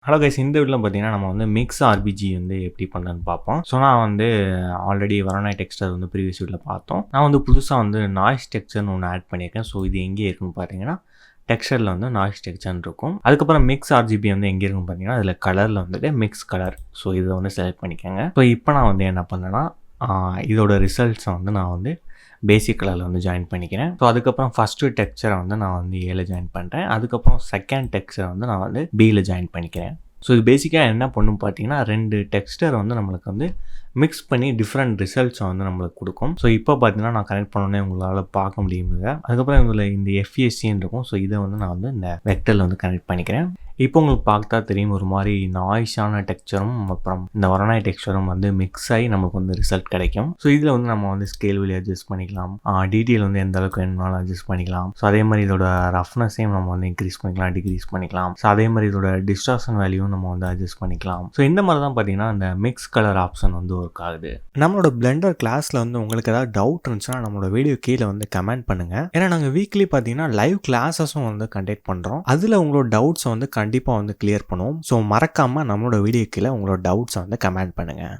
Hello guys, இந்த வீடியோல பார்த்தீங்கன்னா நம்ம வந்து மிக்ஸ் ஆர்பிஜி வந்து எப்படி பண்ணலான்னு பார்ப்போம். ஸோ நான் வந்து ஆல்ரெடி வரோனா டெக்ஸ்டர் வந்து ப்ரீவியஸ் வீடியோவில் பார்த்தோம். நான் வந்து புதுசாக வந்து நாய்ஸ் டெக்ஸ்டர்னு ஒன்று ஆட் பண்ணியிருக்கேன். ஸோ இது எங்கே இருக்குன்னு பார்த்தீங்கன்னா டெக்ஸ்டரில் வந்து நாய்ஸ் டெக்ஸ்டர்னு இருக்கும். அதுக்கப்புறம் மிக்ஸ் ஆர்ஜிபி வந்து எங்கே இருக்குன்னு பார்த்தீங்கன்னா அதில் கலரில் வந்துட்டு மிக்ஸ் கலர். ஸோ இதை வந்து செலக்ட் பண்ணிக்கோங்க. ஸோ இப்போ நான் வந்து என்ன பண்ணேன்னா இதோட ரிசல்ட்ஸை வந்து நான் வந்து பேசிக் கலரில் வந்து ஜாயின் பண்ணிக்கிறேன். ஸோ அதுக்கப்புறம் ஃபஸ்ட்டு டெக்ஸ்சரை வந்து நான் வந்து ஏல ஜாயின் பண்ணுறேன். அதுக்கப்புறம் செகண்ட் டெக்ஸ்சரை வந்து நான் வந்து பியில் ஜாயின் பண்ணிக்கிறேன். ஸோ இது பேசிக்காக என்ன பண்ணும் பார்த்தீங்கன்னா 2 டெக்ஸ்டர் வந்து நம்மளுக்கு வந்து மிக்ஸ் பண்ணி டிஃப்ரெண்ட் ரிசல்ட்ஸை வந்து நம்மளுக்கு கொடுக்கும். ஸோ இப்போ பார்த்தீங்கன்னா நான் கனெக்ட் பண்ணோன்னே உங்களால் பார்க்க முடியுங்க. அதுக்கப்புறம் இதில் இந்த எஃப்எஸ்சின்னு இருக்கும். ஸோ இதை வந்து நான் வந்து இந்த வெக்டரில் வந்து கனெக்ட் பண்ணிக்கிறேன். இப்போ உங்களுக்கு பார்த்தா தெரியும் ஒரு மாதிரி நாய்ஸான டெக்ஸ்சரும் அப்புறம் இந்த வரணாய் டெக்ஸ்சரும் வந்து மிக்ஸ் ஆகி நமக்கு வந்து ரிசல்ட் கிடைக்கும். ஸோ இதில் வந்து நம்ம வந்து ஸ்கேல் வழி அட்ஜஸ்ட் பண்ணிக்கலாம். டீட்டெயில் வந்து எந்த அளவுக்கு வேணும்னாலும் அட்ஜஸ்ட் பண்ணிக்கலாம். ஸோ அதே மாதிரி இதோட ரஃப்னஸையும் நம்ம வந்து இன்க்ரீஸ் பண்ணிக்கலாம், டிக்ரீஸ் பண்ணிக்கலாம். ஸோ அதே மாதிரி இதோட டிஸ்டார்ஷன் வேல்யூவும் நம்ம வந்து அட்ஜஸ்ட் பண்ணிக்கலாம். ஸோ இந்த மாதிரி தான் பார்த்தீங்கன்னா இந்த மிக்ஸ் கலர் ஆப்ஷன் வந்து ஒர்க் ஆகுது. நம்மளோட பிளெண்டர் கிளாஸில் வந்து உங்களுக்கு ஏதாவது டவுட் இருந்துச்சுன்னா நம்மளோட வீடியோ கீழே வந்து கமெண்ட் பண்ணுங்க. ஏன்னா நாங்கள் வீக்லி பார்த்தீங்கன்னா லைவ் கிளாஸஸும் வந்து கண்டக்ட் பண்ணுறோம். அதில் உங்களோட டவுட்ஸை வந்து கண்டிப்பாக வந்து கிளியர் பண்ணுவோம். ஸோ மறக்காமல் நம்மளோட வீடியோ கீழே உங்களோட டவுட்ஸை வந்து கமெண்ட் பண்ணுங்கள்.